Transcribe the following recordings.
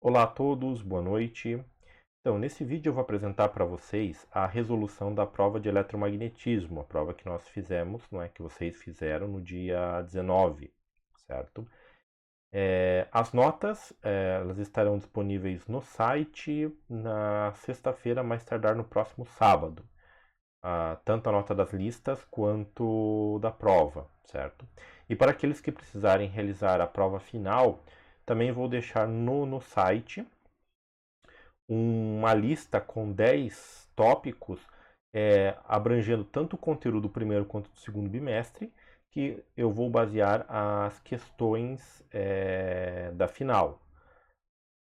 Olá a todos, boa noite. Então, nesse vídeo eu vou apresentar para vocês a resolução da prova de eletromagnetismo, a prova que nós fizemos, não é, que vocês fizeram no dia 19, certo? As notas, elas estarão disponíveis no site na sexta-feira, mais tardar no próximo sábado. Tanto a nota das listas quanto da prova, certo? E para aqueles que precisarem realizar a prova final, também vou deixar no site uma lista com 10 tópicos, abrangendo tanto o conteúdo do primeiro quanto do segundo bimestre, que eu vou basear as questões da final.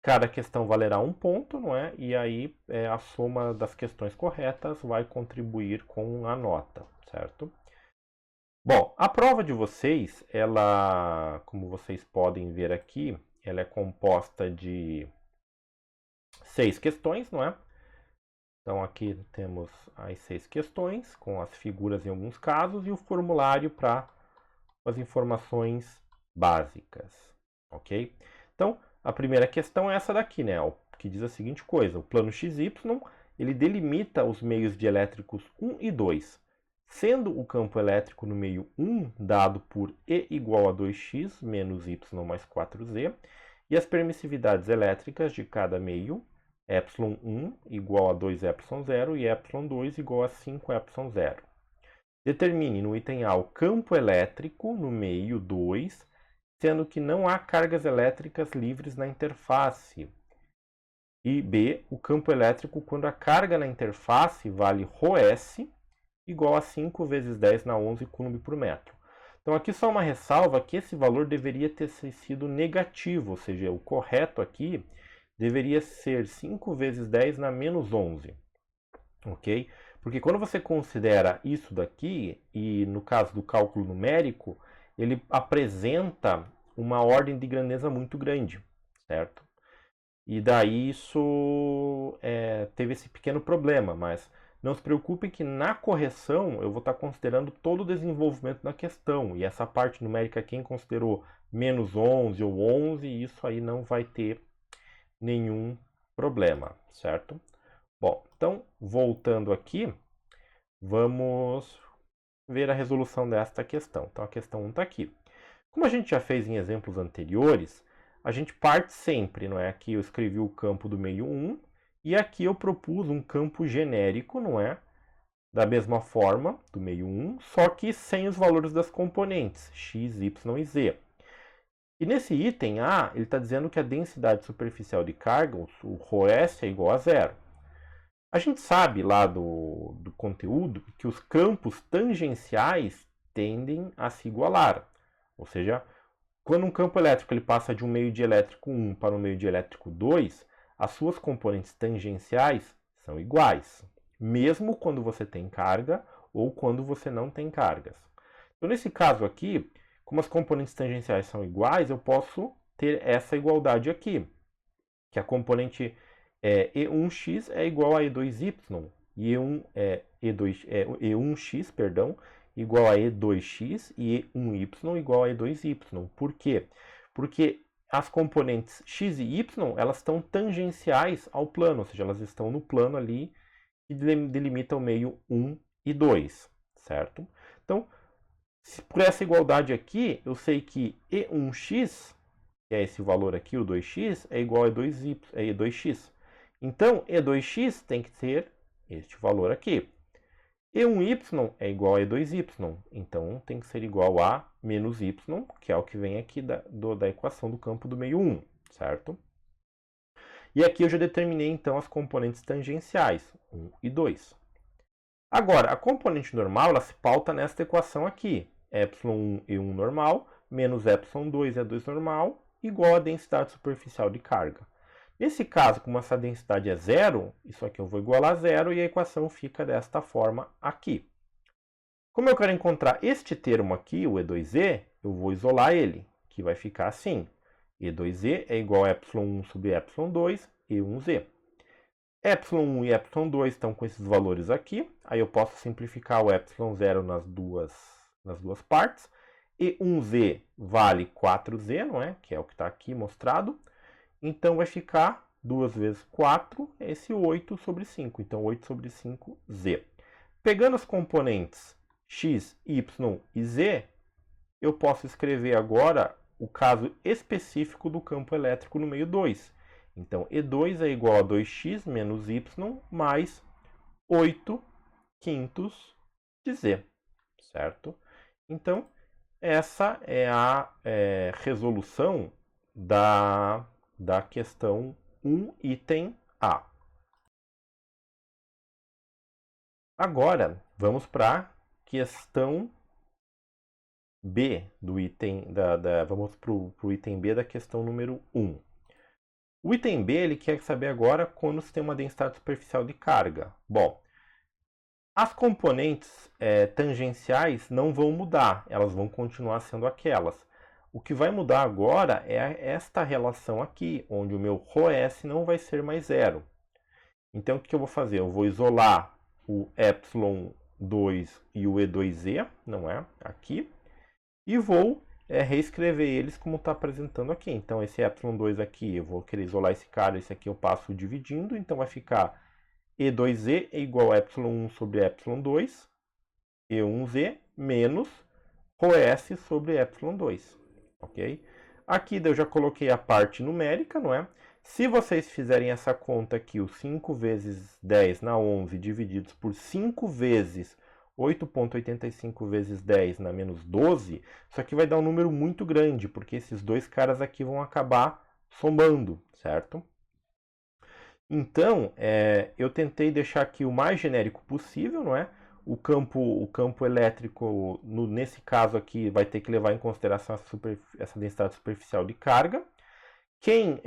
Cada questão valerá um ponto, não é? E aí a soma das questões corretas vai contribuir com a nota, certo? Bom, a prova de vocês, ela, como vocês podem ver aqui, ela é composta de 6 questões, não é? Então aqui temos as 6 questões, com as figuras em alguns casos, e o formulário para as informações básicas, ok? Então, a primeira questão é essa daqui, né? Que diz a seguinte coisa: o plano XY, ele delimita os meios dielétricos 1 e 2, sendo o campo elétrico no meio 1 dado por E igual a 2x menos y mais 4z, e as permissividades elétricas de cada meio, ε1 igual a 2ε0 e ε2 igual a 5ε0. Determine no item A o campo elétrico no meio 2, sendo que não há cargas elétricas livres na interface. E B, o campo elétrico quando a carga na interface vale ρS igual a 5 vezes 10 na 11 coulomb por metro. Então aqui só uma ressalva que esse valor deveria ter sido negativo, ou seja, o correto aqui deveria ser 5 vezes 10 na menos 11, ok? Porque quando você considera isso daqui, e no caso do cálculo numérico, ele apresenta uma ordem de grandeza muito grande, certo? E daí isso teve esse pequeno problema, mas não se preocupe que na correção eu vou estar considerando todo o desenvolvimento da questão, e essa parte numérica quem considerou menos 11 ou 11, isso aí não vai ter nenhum problema, certo? Bom, então, voltando aqui, vamos ver a resolução desta questão. Então, a questão 1 está aqui. Como a gente já fez em exemplos anteriores, a gente parte sempre, não é? Aqui eu escrevi o campo do meio 1, e aqui eu propus um campo genérico, não é? Da mesma forma, do meio 1, só que sem os valores das componentes, x, y e z. E nesse item A, ele está dizendo que a densidade superficial de carga, o ρS, é igual a zero. A gente sabe lá do conteúdo que os campos tangenciais tendem a se igualar. Ou seja, quando um campo elétrico ele passa de um meio dielétrico 1 para um meio dielétrico 2, as suas componentes tangenciais são iguais, mesmo quando você tem carga ou quando você não tem cargas. Então, nesse caso aqui, como as componentes tangenciais são iguais, eu posso ter essa igualdade aqui, que a componente E1x é igual a E2y, e E1x, perdão, igual a E2x e E1y igual a E2y. Por quê? Porque as componentes x e y, elas estão tangenciais ao plano, ou seja, elas estão no plano ali que delimita o meio 1 e 2, certo? Então, por essa igualdade aqui, eu sei que E1x, que é esse valor aqui, o 2x, é igual a E2x. Então, E2x tem que ter este valor aqui. E1y é igual a E2y, então tem que ser igual a menos y, que é o que vem aqui da equação do campo do meio 1, certo? E aqui eu já determinei, então, as componentes tangenciais, 1 e 2. Agora, a componente normal, ela se pauta nesta equação aqui, ε1 E1 normal, menos ε2 E2 normal, igual a densidade superficial de carga. Nesse caso, como essa densidade é zero, isso aqui eu vou igualar a zero e a equação fica desta forma aqui. Como eu quero encontrar este termo aqui, o E2e, eu vou isolar ele, que vai ficar assim. E2e é igual a ε1 sobre ε2, E1z. ε1 e ε2 estão com esses valores aqui, aí eu posso simplificar o ε0 nas duas partes. E1z vale 4z, não é? Que é o que está aqui mostrado. Então vai ficar 2 vezes 4, esse 8 sobre 5. Então 8 sobre 5, z. Pegando as componentes x, y e z, eu posso escrever agora o caso específico do campo elétrico no meio 2. Então, E2 é igual a 2x menos y mais 8 quintos de z, certo? Então, essa é a resolução da questão 1, item A. Agora, vamos para a questão B do item vamos para o item B da questão número 1. O item B ele quer saber agora quando se tem uma densidade superficial de carga. Bom, as componentes tangenciais não vão mudar, elas vão continuar sendo aquelas. O que vai mudar agora é esta relação aqui, onde o meu ρS não vai ser mais zero. Então, o que eu vou fazer? Eu vou isolar o ε2 e o E2z, não é? Aqui. E vou reescrever eles como está apresentando aqui. Então, esse ε2 aqui, eu vou querer isolar esse cara, esse aqui eu passo dividindo, então vai ficar E2z é igual a ε1 sobre ε2, E1z menos ρS sobre ε2, ok? Aqui eu já coloquei a parte numérica, não é? Se vocês fizerem essa conta aqui, os 5 vezes 10 na 11 divididos por 5 vezes 8,85 vezes 10 na menos 12, isso aqui vai dar um número muito grande, porque esses dois caras aqui vão acabar somando, certo? Então, eu tentei deixar aqui o mais genérico possível, não é? O campo elétrico, nesse caso aqui, vai ter que levar em consideração essa densidade superficial de carga. Quem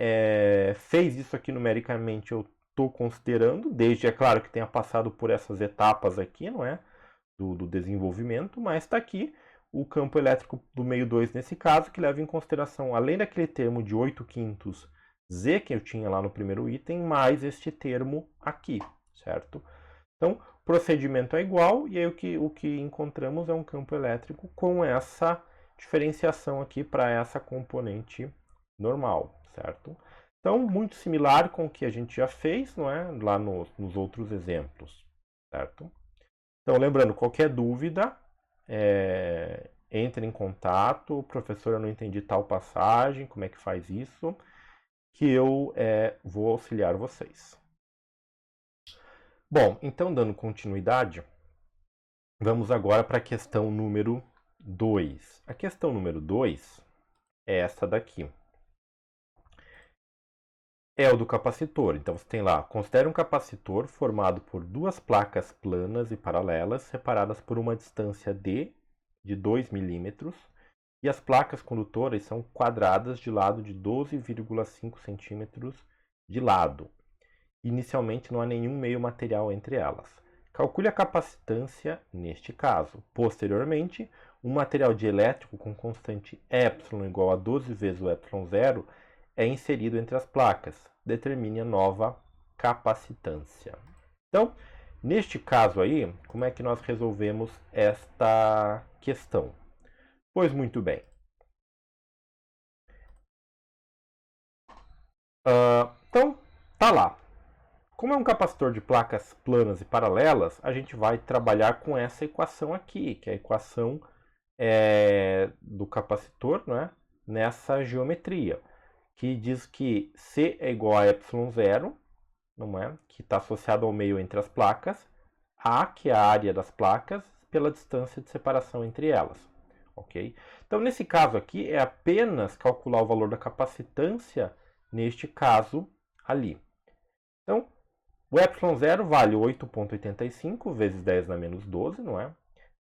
fez isso aqui numericamente, eu estou considerando, desde, é claro, que tenha passado por essas etapas aqui, não é? Do desenvolvimento, mas está aqui o campo elétrico do meio 2 nesse caso, que leva em consideração, além daquele termo de 8 quintos Z que eu tinha lá no primeiro item, mais este termo aqui, certo? Então, o procedimento é igual, e aí o que encontramos é um campo elétrico com essa diferenciação aqui para essa componente normal, certo? Então, muito similar com o que a gente já fez, não é? Lá nos outros exemplos, certo? Então, lembrando, qualquer dúvida, entre em contato. Professor, eu não entendi tal passagem, como é que faz isso? Que eu vou auxiliar vocês. Bom, então, dando continuidade, vamos agora para a questão número 2. A questão número 2 é essa daqui. É o do capacitor. Então, você tem lá, considere um capacitor formado por duas placas planas e paralelas, separadas por uma distância d de 2 milímetros, e as placas condutoras são quadradas de lado de 12,5 centímetros de lado. Inicialmente não há nenhum meio material entre elas. Calcule a capacitância neste caso. Posteriormente, um material dielétrico com constante ε igual a 12 vezes o ε0 é inserido entre as placas. Determine a nova capacitância. Então, neste caso aí, como é que nós resolvemos esta questão? Pois muito bem. Então, tá lá. Como é um capacitor de placas planas e paralelas, a gente vai trabalhar com essa equação aqui, que é a equação do capacitor, né, nessa geometria, que diz que C é igual a ε0, não é? Que está associado ao meio entre as placas, A, que é a área das placas, pela distância de separação entre elas. Ok? Então, nesse caso aqui, é apenas calcular o valor da capacitância, neste caso ali. Então, o ε0 vale 8,85 vezes 10 na menos 12, não é?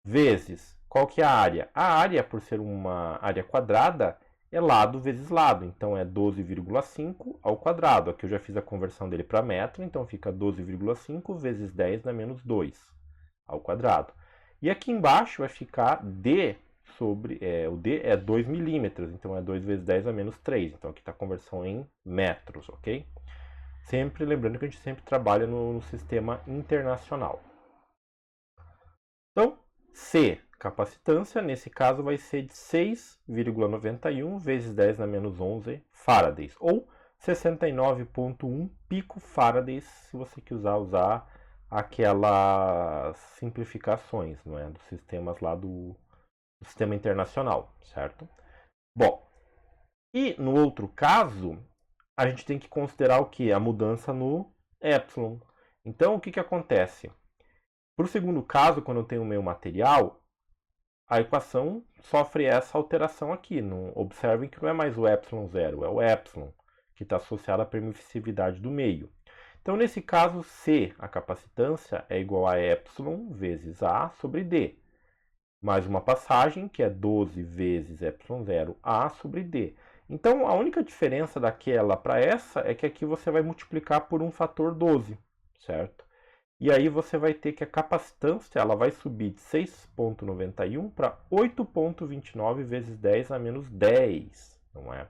Vezes, qual que é a área? A área, por ser uma área quadrada, é lado vezes lado. Então, é 12,5 ao quadrado. Aqui eu já fiz a conversão dele para metro, então fica 12,5 vezes 10 na menos 2 ao quadrado. E aqui embaixo vai ficar d sobre... o d é 2 milímetros, então é 2 vezes 10 a menos 3. Então, aqui está a conversão em metros, ok? Sempre lembrando que a gente sempre trabalha no sistema internacional. Então, C, capacitância, nesse caso vai ser de 6,91 vezes 10 na menos 11 farads, ou 69,1 picofarads, se você quiser usar aquelas simplificações, não é? Dos sistemas lá do sistema internacional, certo? Bom, e no outro caso, a gente tem que considerar o que? A mudança no epsilon. Então, o que acontece? Para o segundo caso, quando eu tenho o meio material, a equação sofre essa alteração aqui. Observem que não é mais o epsilon zero, é o epsilon, que está associado à permissividade do meio. Então, nesse caso, C, a capacitância, é igual a epsilon vezes A sobre D. Mais uma passagem, que é 12 vezes epsilon zero A sobre D. Então, a única diferença daquela para essa é que aqui você vai multiplicar por um fator 12, certo? E aí você vai ter que a capacitância ela vai subir de 6,91 para 8,29 vezes 10 a menos 10, não é?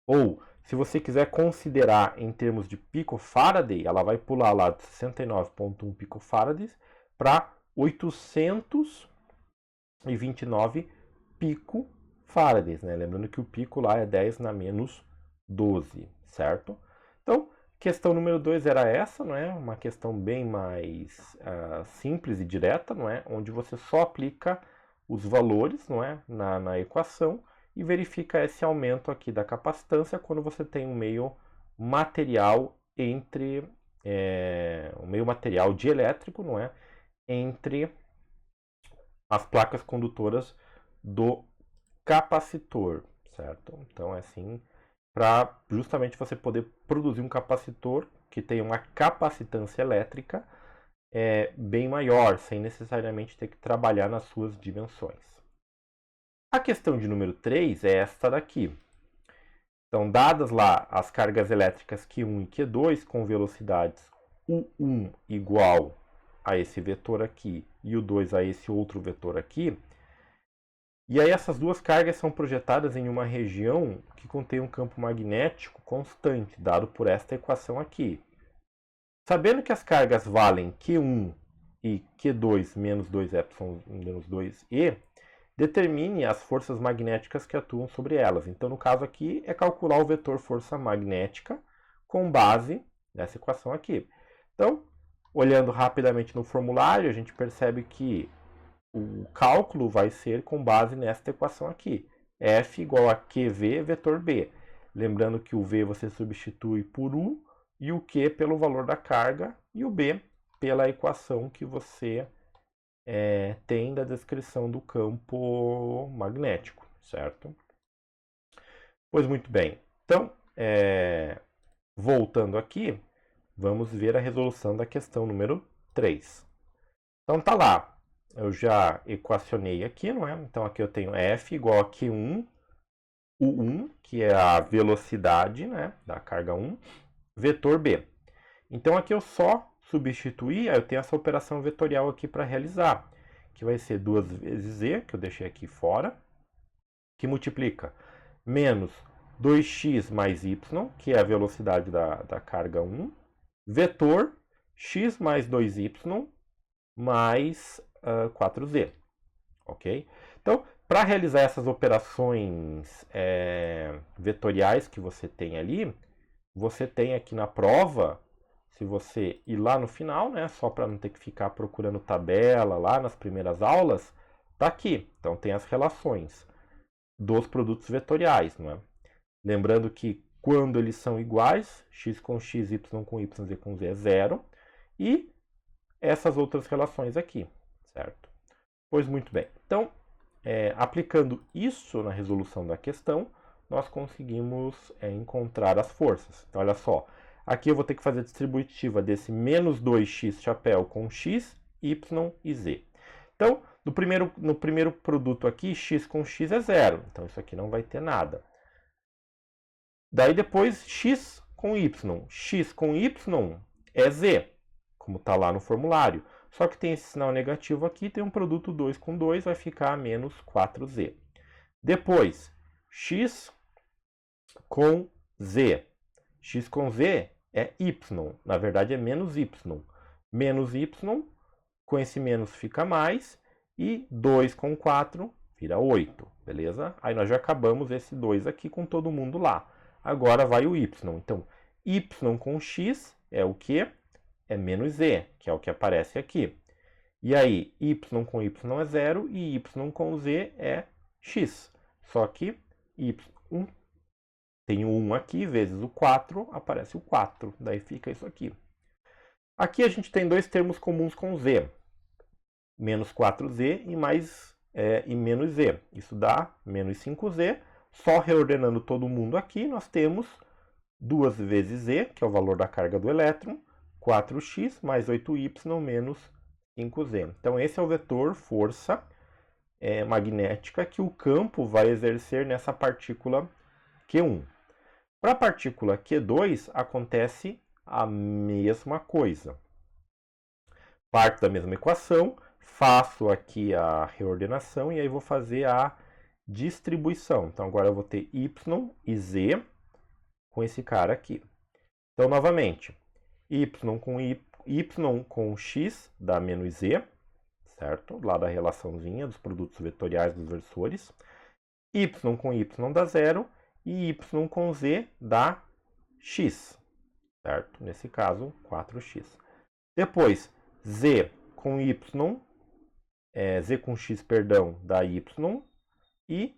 Ou, se você quiser considerar em termos de picofaraday, ela vai pular lá de 69,1 picofarads para 829 picofarads, né? Lembrando que o pico lá é 10 na menos 12, certo? Então, questão número 2 era essa, não é? Uma questão bem mais simples e direta, não é? Onde você só aplica os valores, não é? Na equação e verifica esse aumento aqui da capacitância quando você tem um meio material entre um meio material dielétrico, não é? Entre as placas condutoras do capacitor, certo? Então é assim para justamente você poder produzir um capacitor que tenha uma capacitância elétrica bem maior, sem necessariamente ter que trabalhar nas suas dimensões. A questão de número 3 é esta daqui. Então, dadas lá as cargas elétricas Q1 e Q2 com velocidades U1 igual a esse vetor aqui e U2 a esse outro vetor aqui, e aí essas duas cargas são projetadas em uma região que contém um campo magnético constante, dado por esta equação aqui. Sabendo que as cargas valem Q1 e Q2 menos 2ε menos 2e, determine as forças magnéticas que atuam sobre elas. Então, no caso aqui, é calcular o vetor força magnética com base nessa equação aqui. Então, olhando rapidamente no formulário, a gente percebe que o cálculo vai ser com base nesta equação aqui. F igual a QV vetor B. Lembrando que o V você substitui por U e o Q pelo valor da carga e o B pela equação que você tem da descrição do campo magnético, certo? Pois muito bem. Então, voltando aqui, vamos ver a resolução da questão número 3. Então tá lá, eu já equacionei aqui, não é? Então aqui eu tenho F igual a Q1, U1, que é a velocidade, né, da carga 1, vetor B. Então aqui eu só substituir, eu tenho essa operação vetorial aqui para realizar, que vai ser 2 vezes Z, que eu deixei aqui fora, que multiplica menos 2x mais y, que é a velocidade da carga 1, vetor x mais 2y mais 4z, ok? Então, para realizar essas operações vetoriais que você tem ali, você tem aqui na prova, se você ir lá no final, né, só para não ter que ficar procurando tabela lá nas primeiras aulas, tá aqui. Então tem as relações dos produtos vetoriais, não é? Lembrando que quando eles são iguais, x com x, y com y, z com z é zero, e essas outras relações aqui, certo? Pois muito bem. Então, aplicando isso na resolução da questão, nós conseguimos encontrar as forças. Então, olha só, aqui eu vou ter que fazer a distributiva desse menos 2x chapéu com x, y e z. Então, no primeiro produto aqui, x com x é zero. Então, isso aqui não vai ter nada. Daí depois, x com y. X com y é z, como está lá no formulário. Só que tem esse sinal negativo aqui, tem um produto 2 com 2, vai ficar menos 4z. Depois, x com z. X com z é y, na verdade é menos y. Menos y, com esse menos fica mais, e 2 com 4 vira 8, beleza? Aí nós já acabamos esse 2 aqui com todo mundo lá. agora vai o y. Então, y com x é o quê? É menos z, que é o que aparece aqui. E aí, y com y é 0 e y com z é x. Só que y1 tem o 1 aqui, vezes o 4, aparece o 4. Daí fica isso aqui. Aqui a gente tem dois termos comuns com z. Menos 4z e menos z. Isso dá menos 5z. Só reordenando todo mundo aqui, nós temos 2 vezes z, que é o valor da carga do elétron, 4x mais 8y menos 5z. Então esse é o vetor força magnética que o campo vai exercer nessa partícula Q1. Para a partícula Q2 acontece a mesma coisa. Parto da mesma equação, faço aqui a reordenação e aí vou fazer a distribuição. Então agora eu vou ter y e z com esse cara aqui. Então novamente, y com x dá menos z, certo? Lá da relaçãozinha dos produtos vetoriais dos versores. Y com y dá 0 e y com z dá x, certo? Nesse caso, 4x. Depois, z com x, perdão, dá y e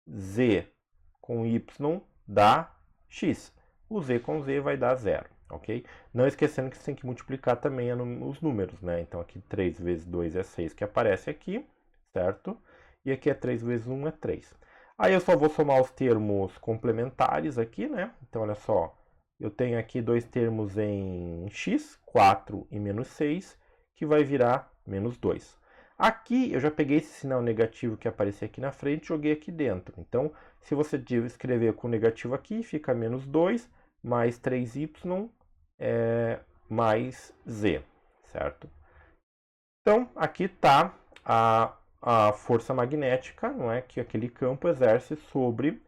z com y dá x. O z com z vai dar 0, ok? Não esquecendo que você tem que multiplicar também os números, né? Então aqui 3 vezes 2 é 6 que aparece aqui, certo? E aqui é 3 vezes 1 é 3. Aí eu só vou somar os termos complementares aqui, né? Então olha só, eu tenho aqui dois termos em x, 4 e menos 6, que vai virar menos 2. Aqui eu já peguei esse sinal negativo que aparecia aqui na frente e joguei aqui dentro. Então, se você escrever com negativo aqui, fica menos 2 mais 3y mais z, certo? Então, aqui está a força magnética, não é, que aquele campo exerce sobre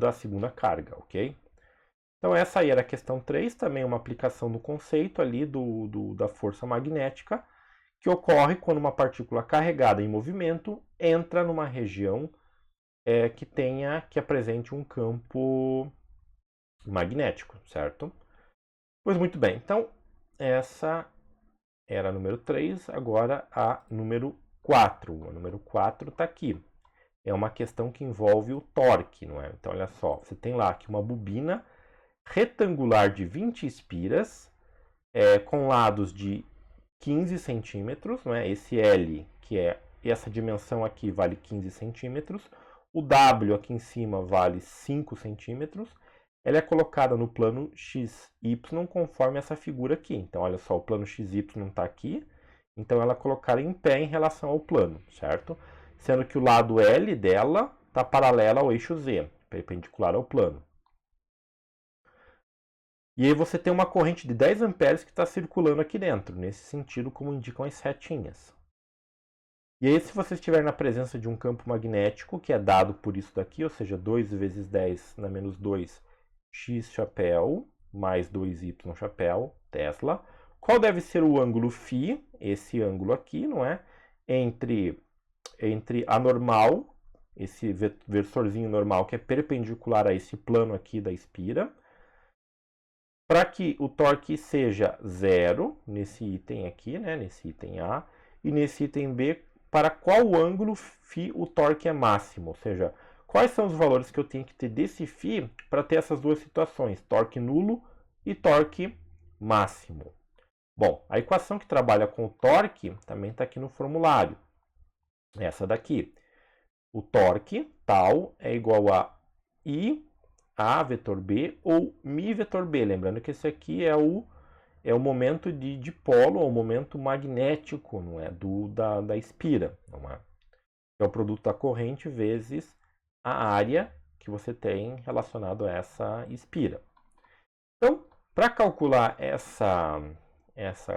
a segunda carga, ok? Então essa aí era a questão 3, também uma aplicação do conceito ali da força magnética, que ocorre quando uma partícula carregada em movimento entra numa região que apresente um campo magnético, certo? Pois muito bem, então essa era a número 3, agora a número 4. A número 4 está aqui. É uma questão que envolve o torque, não é? Então olha só, você tem lá aqui uma bobina retangular de 20 espiras, com lados de 15 centímetros, não é? Esse L, que é essa dimensão aqui, vale 15 centímetros. O W aqui em cima vale 5 centímetros. Ela é colocada no plano XY conforme essa figura aqui. Então, olha só, o plano XY está aqui. Então, ela é colocada em pé em relação ao plano, certo? Sendo que o lado L dela está paralelo ao eixo Z, perpendicular ao plano. E aí você tem uma corrente de 10 amperes que está circulando aqui dentro, nesse sentido como indicam as setinhas. E aí se você estiver na presença de um campo magnético, que é dado por isso daqui, ou seja, 2 vezes 10 na menos 2, x chapéu, mais 2y chapéu, Tesla. Qual deve ser o ângulo φ, esse ângulo aqui, não é? Entre a normal, esse versorzinho normal que é perpendicular a esse plano aqui da espira, para que o torque seja 0, nesse item aqui, né, nesse item A, e nesse item B, para qual ângulo φ o torque é máximo, ou seja, quais são os valores que eu tenho que ter desse φ para ter essas duas situações, torque nulo e torque máximo. Bom, a equação que trabalha com o torque também está aqui no formulário, essa daqui. O torque, tal, é igual a I A vetor B ou μ vetor B. Lembrando que esse aqui é o momento de dipolo, ou o momento magnético, não é? Da espira. Não é? É o produto da corrente vezes a área que você tem relacionado a essa espira. Então, para calcular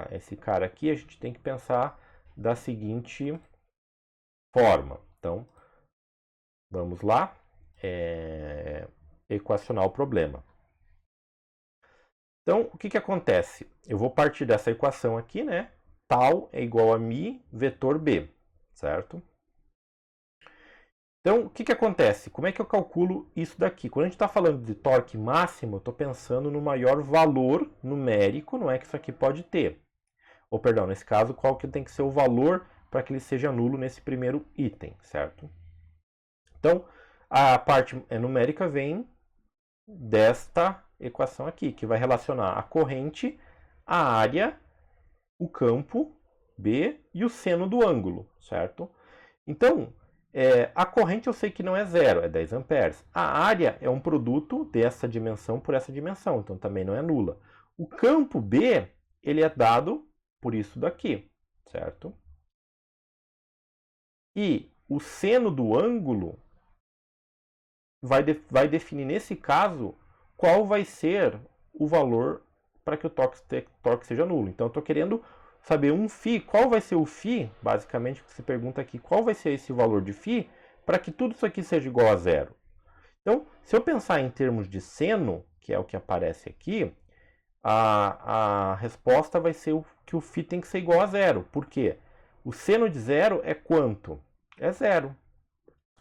esse cara aqui, a gente tem que pensar da seguinte forma. Então, vamos lá. Equacionar o problema. Então, o que acontece? Eu vou partir dessa equação aqui, né? Tal é igual a μ vetor B, certo? Então, o que, que acontece? Como é que eu calculo isso daqui? Quando a gente está falando de torque máximo, eu estou pensando no maior valor numérico, não é que isso aqui pode ter. Ou, perdão, nesse caso, qual que tem que ser o valor para que ele seja nulo nesse primeiro item, certo? Então, a parte numérica vem desta equação aqui, que vai relacionar a corrente, a área, o campo B e o seno do ângulo, certo? Então, a corrente eu sei que não é zero, é 10 amperes. A área é um produto dessa dimensão por essa dimensão, então também não é nula. O campo B, ele é dado por isso daqui, certo? E o seno do ângulo vai definir, nesse caso, qual vai ser o valor para que o torque seja nulo. Então, eu estou querendo saber um φ, qual vai ser o φ, basicamente, que se pergunta aqui, qual vai ser esse valor de φ para que tudo isso aqui seja igual a zero. Então, se eu pensar em termos de seno, que é o que aparece aqui, a resposta vai ser que o φ tem que ser igual a zero. Por quê? O seno de zero é quanto? É zero.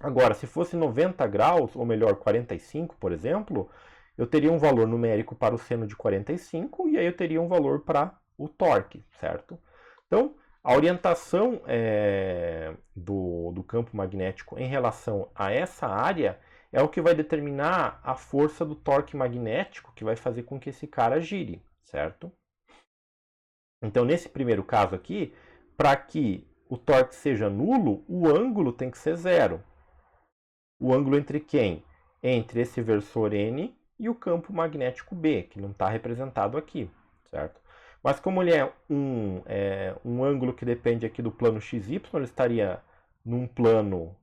Agora, se fosse 90 graus, ou melhor, 45, por exemplo, eu teria um valor numérico para o seno de 45 e aí eu teria um valor para o torque, certo? Então, a orientação do campo magnético em relação a essa área é o que vai determinar a força do torque magnético que vai fazer com que esse cara gire, certo? Então, nesse primeiro caso aqui, para que o torque seja nulo, o ângulo tem que ser zero. O ângulo entre quem? Entre esse versor N e o campo magnético B, que não está representado aqui, certo? Mas como ele é um ângulo que depende aqui do plano XY, ele estaria num plano,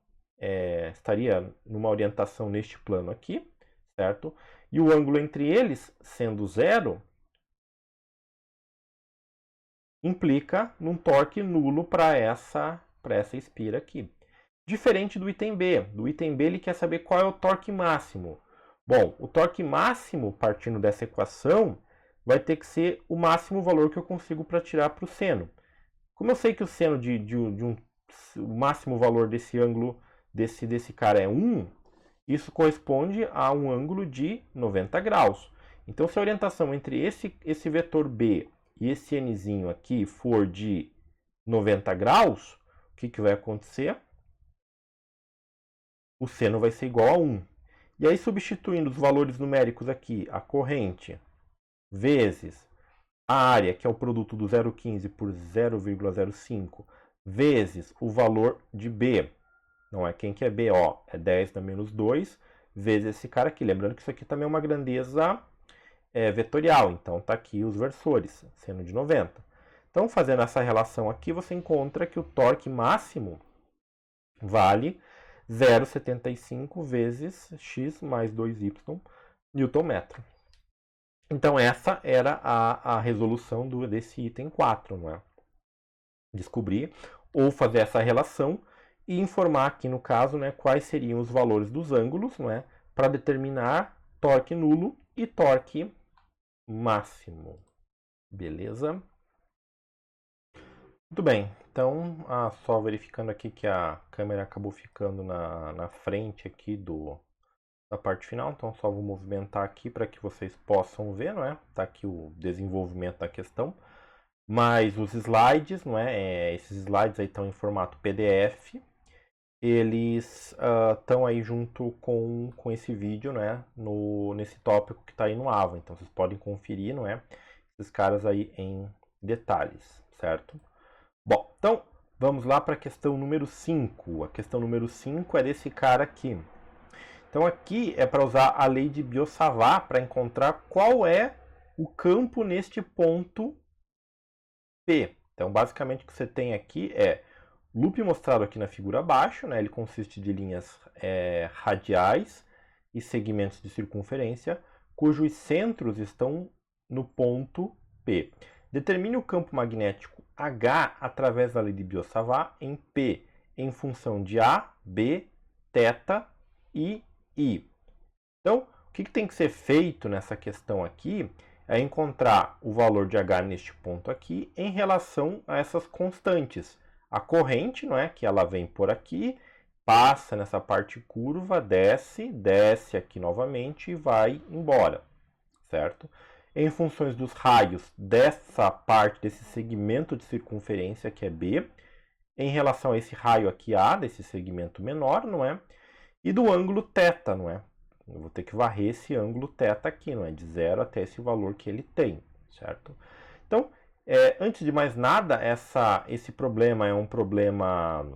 estaria numa orientação neste plano aqui, certo? E o ângulo entre eles, sendo zero, implica num torque nulo para essa espira aqui. Diferente do item B. Do item B ele quer saber qual é o torque máximo. Bom, o torque máximo, partindo dessa equação, vai ter que ser o máximo valor que eu consigo para tirar para o seno. Como eu sei que o seno o máximo valor desse ângulo, desse cara é 1, isso corresponde a um ângulo de 90 graus. Então, se a orientação entre esse vetor B e esse nzinho aqui for de 90 graus, o que vai acontecer? O seno vai ser igual a 1. E aí, substituindo os valores numéricos aqui, a corrente vezes a área, que é o produto do 0,15 por 0,05, vezes o valor de B, não é quem que é B, ó, é 10 na menos 2, vezes esse cara aqui. Lembrando que isso aqui também é uma grandeza vetorial, então tá aqui os versores, seno de 90. Então, fazendo essa relação aqui, você encontra que o torque máximo vale 0,75 vezes x mais 2y Nm. Então, essa era a resolução desse item 4, não é? Descobrir ou fazer essa relação e informar aqui, no caso, né, quais seriam os valores dos ângulos, não é? Para determinar torque nulo e torque máximo. Beleza? Muito bem, então só verificando aqui que a câmera acabou ficando na frente aqui da parte final, então só vou movimentar aqui para que vocês possam ver, não é? Tá aqui o desenvolvimento da questão, mas os slides, não é? Esses slides aí estão em formato PDF, eles estão aí junto com esse vídeo, né? Nesse tópico que está aí no AVA, então vocês podem conferir, não é? Esses caras aí em detalhes, certo? Bom, então vamos lá para a questão número 5. A questão número 5 é desse cara aqui. Então aqui é para usar a lei de Biot-Savart para encontrar qual é o campo neste ponto P. Então basicamente o que você tem aqui é loop mostrado aqui na figura abaixo, né? Ele consiste de linhas radiais e segmentos de circunferência, cujos centros estão no ponto P. Determine o campo magnético H através da lei de Biot-Savart em P, em função de A, B, θ e I. Então, o que tem que ser feito nessa questão aqui é encontrar o valor de H neste ponto aqui em relação a essas constantes. A corrente, não é, que ela vem por aqui, passa nessa parte curva, desce, desce aqui novamente e vai embora, certo? Em funções dos raios dessa parte, desse segmento de circunferência que é B, em relação a esse raio aqui A, desse segmento menor, não é? E do ângulo θ, não é? Eu vou ter que varrer esse ângulo θ aqui, não é? De 0 até esse valor que ele tem, certo? Então, antes de mais nada, esse problema é um problema,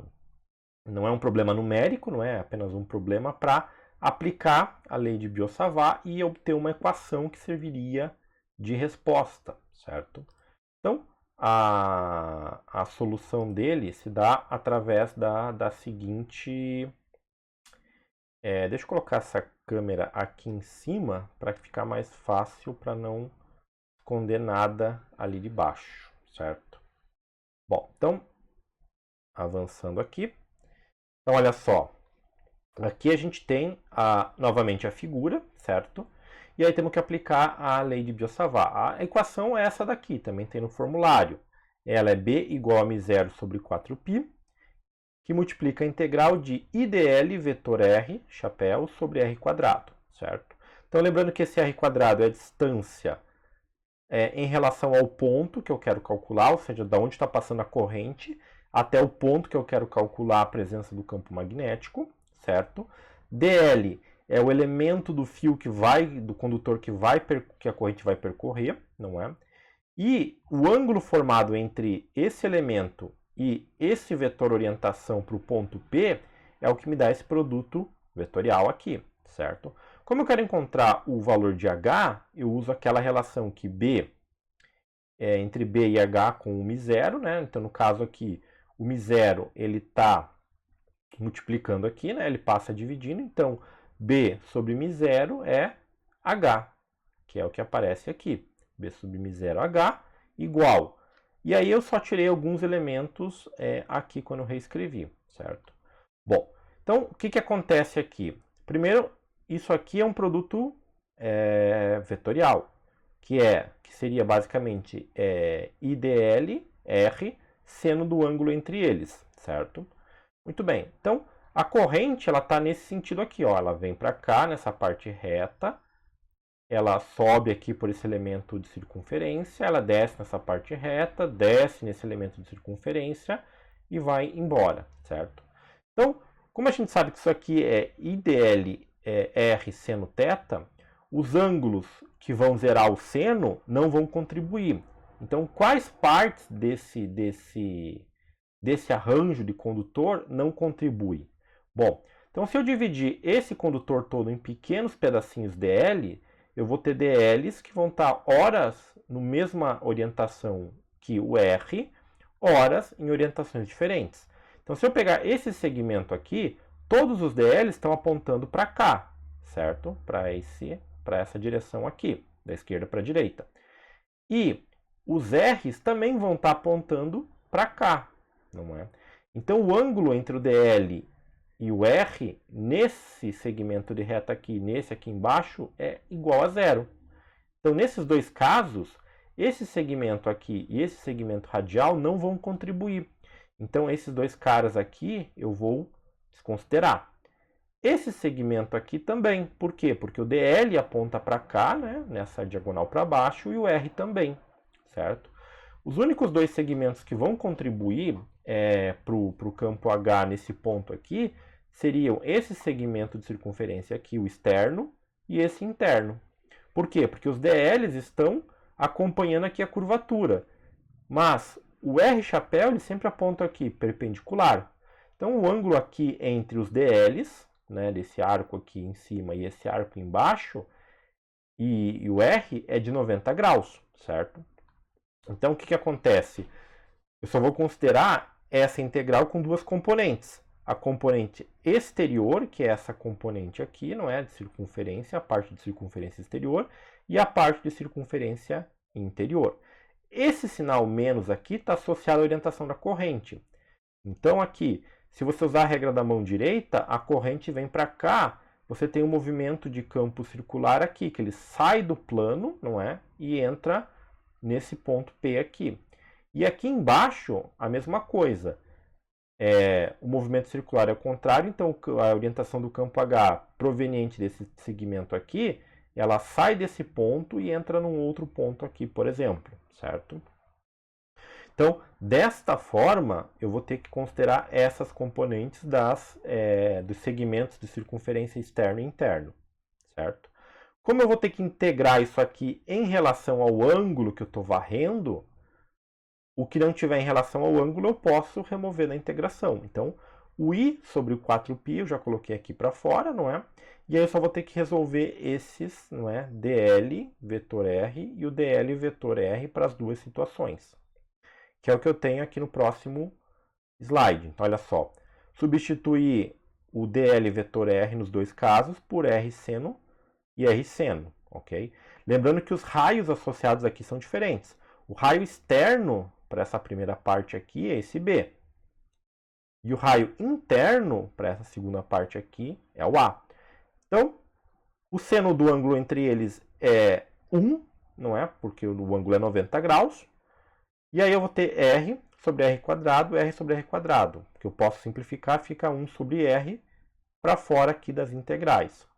não é um problema numérico, não é apenas um problema para aplicar a lei de Biot-Savart e obter uma equação que serviria de resposta, certo? Então, a solução dele se dá através da seguinte... deixa eu colocar essa câmera aqui em cima para ficar mais fácil para não esconder nada ali de baixo, certo? Bom, então, avançando aqui. Então, olha só. Aqui a gente tem novamente a figura, certo? E aí temos que aplicar a lei de Biot-Savart. A equação é essa daqui, também tem no formulário. Ela é B igual a μ0 sobre 4π, que multiplica a integral de IDL vetor R, chapéu, sobre R quadrado, certo? Então, lembrando que esse R quadrado é a distância em relação ao ponto que eu quero calcular, ou seja, da onde está passando a corrente, até o ponto que eu quero calcular a presença do campo magnético, certo? DL é o elemento do fio do condutor que a corrente vai percorrer, não é? E o ângulo formado entre esse elemento e esse vetor orientação para o ponto P é o que me dá esse produto vetorial aqui, certo? Como eu quero encontrar o valor de H, eu uso aquela relação que B é entre B e H com o μ0, né? Então, no caso aqui, o μ0 ele está multiplicando aqui, né? Ele passa dividindo, então B sobre μ0 é H, que é o que aparece aqui. B sobre μ0 H igual. E aí eu só tirei alguns elementos aqui quando eu reescrevi, certo? Bom, então o que acontece aqui? Primeiro, isso aqui é um produto vetorial, que seria basicamente IDL R seno do ângulo entre eles, certo? Muito bem, então a corrente ela está nesse sentido aqui, ó, ela vem para cá nessa parte reta, ela sobe aqui por esse elemento de circunferência, ela desce nessa parte reta, desce nesse elemento de circunferência e vai embora, certo? Então, como a gente sabe que isso aqui é IDL R seno θ, os ângulos que vão zerar o seno não vão contribuir. Então, quais partes desse arranjo de condutor não contribuem? Bom, então se eu dividir esse condutor todo em pequenos pedacinhos dl, eu vou ter dLs que vão estar horas na mesma orientação que o R, horas em orientações diferentes. Então, se eu pegar esse segmento aqui, todos os dLs estão apontando para cá, certo? Para essa direção aqui, da esquerda para a direita. E os R's também vão estar apontando para cá, não é? Então, o ângulo entre o DL e o R, nesse segmento de reta aqui, nesse aqui embaixo, é igual a zero. Então, nesses dois casos, esse segmento aqui e esse segmento radial não vão contribuir. Então, esses dois caras aqui eu vou desconsiderar. Esse segmento aqui também. Por quê? Porque o DL aponta para cá, né, nessa diagonal para baixo, e o R também, certo? Os únicos dois segmentos que vão contribuir para o campo H nesse ponto aqui seriam esse segmento de circunferência aqui, o externo, e esse interno. Por quê? Porque os DLs estão acompanhando aqui a curvatura. Mas o R chapéu ele sempre aponta aqui, perpendicular. Então, o ângulo aqui entre os DLs, né, desse arco aqui em cima e esse arco embaixo, e o R é de 90 graus, certo? Então, o que acontece? Eu só vou considerar essa integral com duas componentes. A componente exterior, que é essa componente aqui, não é? De circunferência, a parte de circunferência exterior, e a parte de circunferência interior. Esse sinal menos aqui está associado à orientação da corrente. Então, aqui, se você usar a regra da mão direita, a corrente vem para cá, você tem um movimento de campo circular aqui, que ele sai do plano, não é? E entra nesse ponto P aqui. E aqui embaixo, a mesma coisa. o movimento circular é o contrário, então a orientação do campo H proveniente desse segmento aqui, ela sai desse ponto e entra num outro ponto aqui, por exemplo, certo? Então, desta forma, eu vou ter que considerar essas componentes dos segmentos de circunferência externo e interno, certo? Como eu vou ter que integrar isso aqui em relação ao ângulo que eu estou varrendo, o que não tiver em relação ao ângulo eu posso remover na integração. Então, o I sobre o 4π eu já coloquei aqui para fora, não é? E aí eu só vou ter que resolver esses, não é? dl vetor r e o dl vetor r para as duas situações, que é o que eu tenho aqui no próximo slide. Então, olha só, substituir o dl vetor r nos dois casos por r seno e r seno, ok? Lembrando que os raios associados aqui são diferentes. O raio externo para essa primeira parte aqui é esse B. E o raio interno para essa segunda parte aqui é o A. Então, o seno do ângulo entre eles é 1, não é? Porque o ângulo é 90 graus. E aí eu vou ter R sobre R quadrado, R sobre R quadrado. Que eu posso simplificar, fica 1 sobre R para fora aqui das integrais.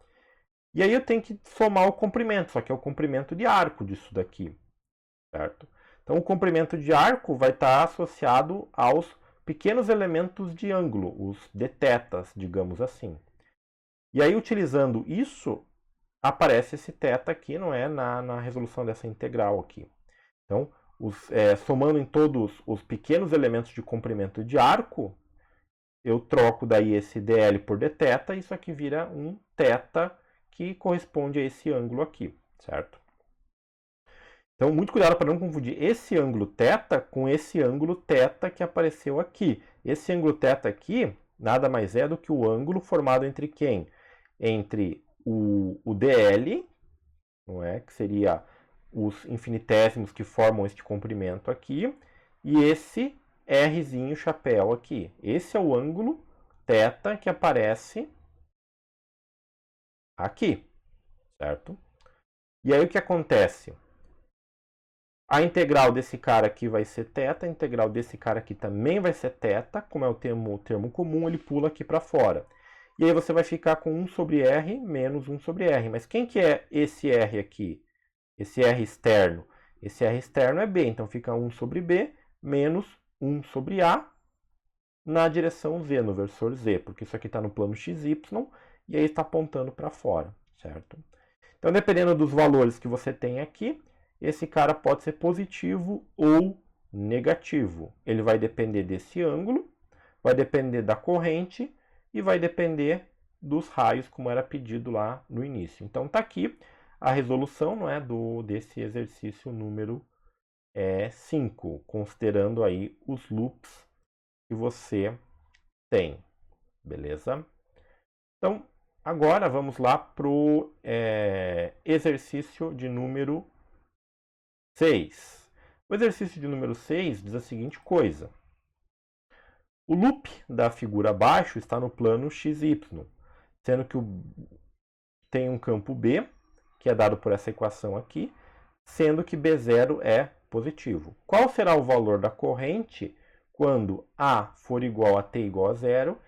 E aí eu tenho que somar o comprimento, só que é o comprimento de arco disso daqui, certo? Então o comprimento de arco vai estar associado aos pequenos elementos de ângulo, os detetas, digamos assim. E aí utilizando isso, aparece esse θ aqui, não é? Na resolução dessa integral aqui. Então, somando em todos os pequenos elementos de comprimento de arco, eu troco daí esse dl por dθ, e isso aqui vira um θ que corresponde a esse ângulo aqui, certo? Então, muito cuidado para não confundir esse ângulo θ com esse ângulo θ que apareceu aqui. Esse ângulo θ aqui nada mais é do que o ângulo formado entre quem? Entre o dl, não é? Que seria os infinitésimos que formam este comprimento aqui, e esse rzinho chapéu aqui. Esse é o ângulo θ que aparece aqui, certo? E aí o que acontece? A integral desse cara aqui vai ser θ, a integral desse cara aqui também vai ser θ, como é o termo comum, ele pula aqui para fora. E aí você vai ficar com 1 sobre r menos 1 sobre r. Mas quem que é esse r aqui? Esse r externo? Esse r externo é b, então fica 1 sobre b menos 1 sobre a na direção z, no versor z, porque isso aqui está no plano xy e aí está apontando para fora, certo? Então, dependendo dos valores que você tem aqui, esse cara pode ser positivo ou negativo. Ele vai depender desse ângulo, vai depender da corrente e vai depender dos raios, como era pedido lá no início. Então, está aqui a resolução, não é, desse exercício número 5, considerando aí os loops que você tem, beleza? Então, agora vamos lá para o exercício de número 6. O exercício de número 6 diz a seguinte coisa. O loop da figura abaixo está no plano XY, sendo que tem um campo B, que é dado por essa equação aqui, sendo que B0 é positivo. Qual será o valor da corrente quando A for igual a T igual a 0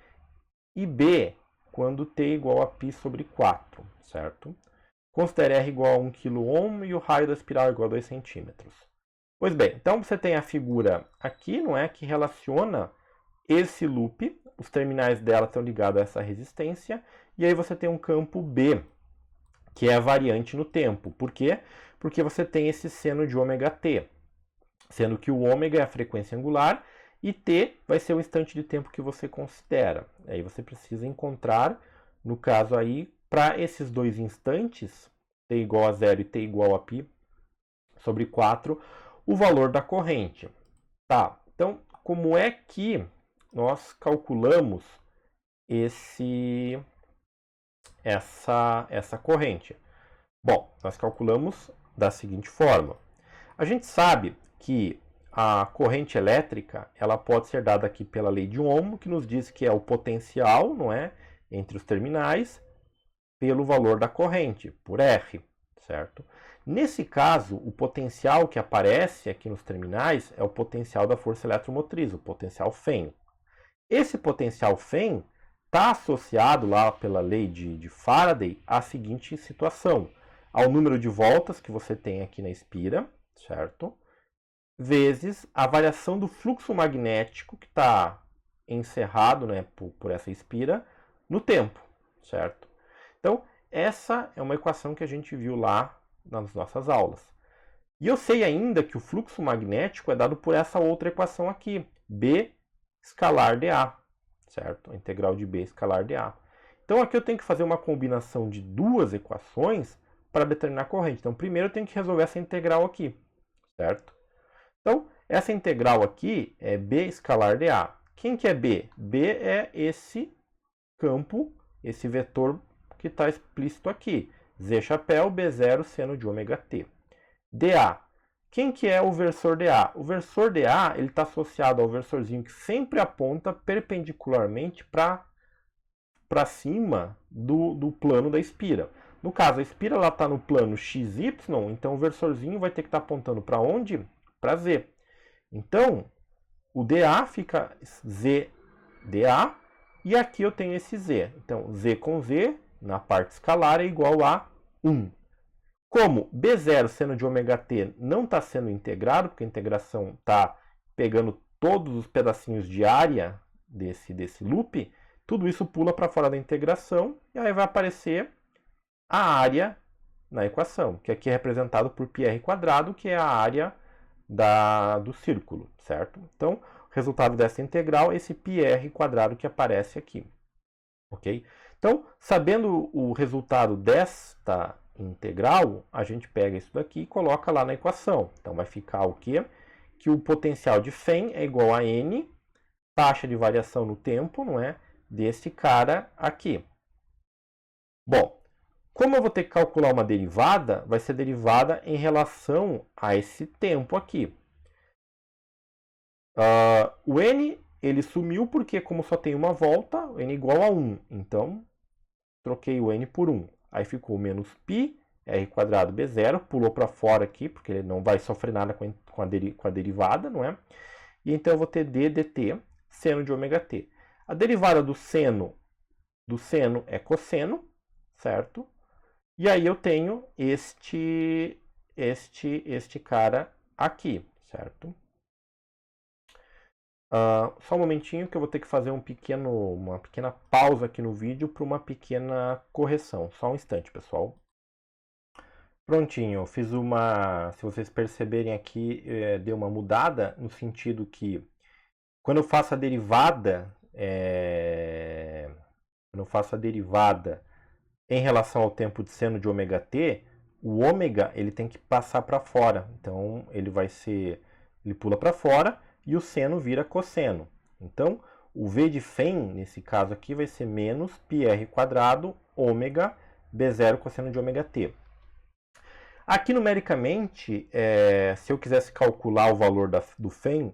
e B quando T igual a π sobre 4, certo? Considere R igual a 1 kΩ e o raio da espiral igual a 2 centímetros. Pois bem, então você tem a figura aqui, não é, que relaciona esse loop, os terminais dela estão ligados a essa resistência, e aí você tem um campo B, que é a variante no tempo. Por quê? Porque você tem esse seno de ômega-t, sendo que o ômega é a frequência angular e t vai ser o instante de tempo que você considera. Aí você precisa encontrar, no caso aí, para esses dois instantes, t igual a 0 e t igual a π sobre 4, o valor da corrente. Tá, então, como é que nós calculamos essa corrente? Bom, nós calculamos da seguinte forma. A gente sabe que a corrente elétrica ela pode ser dada aqui pela lei de Ohm, que nos diz que é o potencial, não é, entre os terminais, pelo valor da corrente, por R, certo? Nesse caso, o potencial que aparece aqui nos terminais é o potencial da força eletromotriz, o potencial Fenn. Esse potencial Fem está associado lá pela lei de Faraday à seguinte situação: ao número de voltas que você tem aqui na espira, certo? Vezes a variação do fluxo magnético que está encerrado, né, por essa espira no tempo, certo? Então, essa é uma equação que a gente viu lá nas nossas aulas. E eu sei ainda que o fluxo magnético é dado por essa outra equação aqui, B escalar dA, certo? A integral de B escalar dA. Então, aqui eu tenho que fazer uma combinação de duas equações para determinar a corrente. Então, primeiro eu tenho que resolver essa integral aqui, certo? Então, essa integral aqui é B escalar dA. Quem que é B? B é esse campo, esse vetor que está explícito aqui. Z chapéu, B0, seno de ômega t. dA. Quem que é o versor dA? O versor dA está associado ao versorzinho que sempre aponta perpendicularmente para cima do plano da espira. No caso, a espira está no plano XY, então o versorzinho vai ter que estar apontando para onde? Para Z. Então, o dA fica ZdA, e aqui eu tenho esse Z. Então, Z com Z, na parte escalar, é igual a 1. Como B0 seno de ômega t não está sendo integrado, porque a integração está pegando todos os pedacinhos de área desse loop, tudo isso pula para fora da integração, e aí vai aparecer a área na equação, que aqui é representado por πr², que é a área do círculo, certo? Então, o resultado dessa integral é esse πr² que aparece aqui, ok? Então, sabendo o resultado desta integral, a gente pega isso daqui e coloca lá na equação. Então, vai ficar o quê? Que o potencial de Fem é igual a N, taxa de variação no tempo, não é? Desse cara aqui. Bom, como eu vou ter que calcular uma derivada, vai ser derivada em relação a esse tempo aqui. O N, ele sumiu porque, como só tem uma volta, o N é igual a 1. Então, troquei o N por 1. Aí ficou menos π, r² B0, pulou para fora aqui, porque ele não vai sofrer nada com a derivada, não é? E então eu vou ter d dt, seno de ômega t. A derivada do seno é cosseno, certo? E aí eu tenho este cara aqui, certo? Só um momentinho que eu vou ter que fazer uma pequena pausa aqui no vídeo para uma pequena correção. Só um instante, pessoal. Prontinho, eu fiz se vocês perceberem aqui, deu uma mudada no sentido que quando eu faço a derivada, em relação ao tempo de seno de ômega t, o ômega ele tem que passar para fora. Então ele pula para fora e o seno vira cosseno. Então o V de Fem, nesse caso aqui, vai ser menos πr² ômega B0 cosseno de ômega t. Aqui numericamente, se eu quisesse calcular o valor do Fem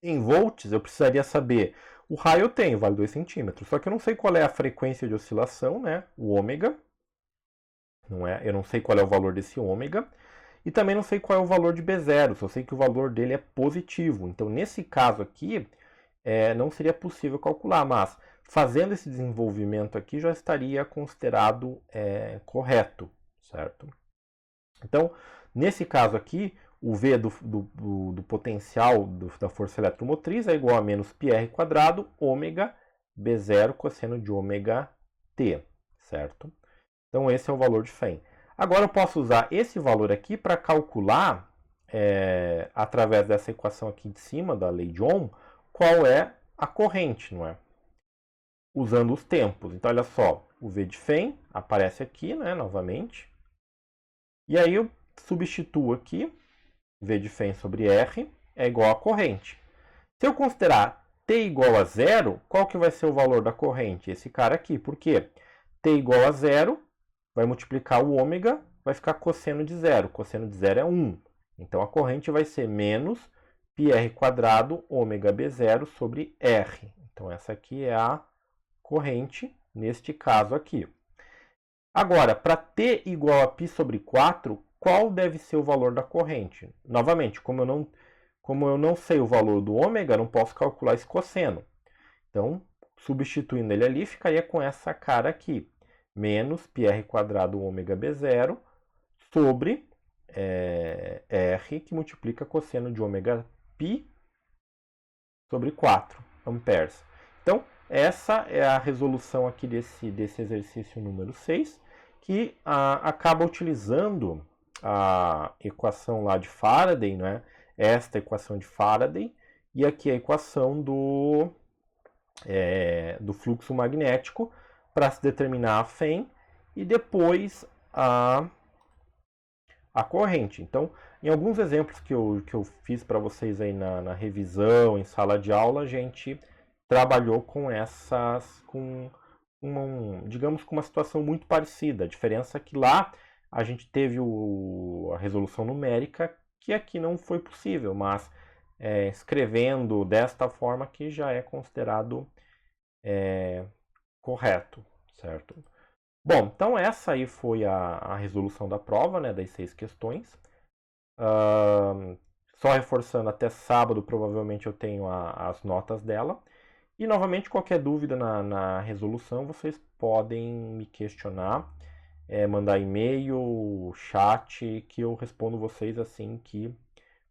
em volts, eu precisaria saber. O raio eu tenho, vale 2 centímetros. Só que eu não sei qual é a frequência de oscilação, né? O ômega. Não é? Eu não sei qual é o valor desse ômega. E também não sei qual é o valor de B0. Só sei que o valor dele é positivo. Então, nesse caso aqui, não seria possível calcular. Mas, fazendo esse desenvolvimento aqui, já estaria considerado correto, certo? Então, nesse caso aqui, o V do potencial da força eletromotriz é igual a menos πr² ômega B0 cosseno de ômega t, certo? Então, esse é o valor de Fem. Agora, eu posso usar esse valor aqui para calcular, através dessa equação aqui de cima, da lei de Ohm, qual é a corrente, não é? Usando os tempos. Então, olha só, o V de Fem aparece aqui, né, novamente. E aí, eu substituo aqui, V de Fem sobre R é igual a corrente. Se eu considerar T igual a zero, qual que vai ser o valor da corrente? Esse cara aqui. Por quê? T igual a zero, vai multiplicar o ômega, vai ficar cosseno de zero. Cosseno de zero é 1. Então, a corrente vai ser menos πr² ômega B0 sobre R. Então, essa aqui é a corrente, neste caso aqui. Agora, para T igual a π sobre 4, qual deve ser o valor da corrente? Novamente, como eu não sei o valor do ômega, não posso calcular esse cosseno. Então, substituindo ele ali, ficaria com essa cara aqui, menos πr² ômega b0 sobre R, que multiplica cosseno de ômega π sobre 4 amperes. Então, essa é a resolução aqui desse exercício número 6, que acaba utilizando a equação lá de Faraday, né? Esta equação de Faraday, e aqui a equação do fluxo magnético para se determinar a FEM e depois a corrente. Então, em alguns exemplos que eu fiz para vocês aí na revisão, em sala de aula, a gente trabalhou com digamos, com uma situação muito parecida. A diferença é que lá a gente teve a resolução numérica, que aqui não foi possível, mas escrevendo desta forma que já é considerado correto, certo? Bom, então essa aí foi a resolução da prova, né, das 6 questões. Só reforçando, até sábado provavelmente eu tenho as notas dela. E novamente, qualquer dúvida na resolução, vocês podem me questionar, mandar e-mail, chat, que eu respondo vocês assim que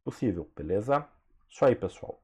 possível, beleza? Isso aí, pessoal.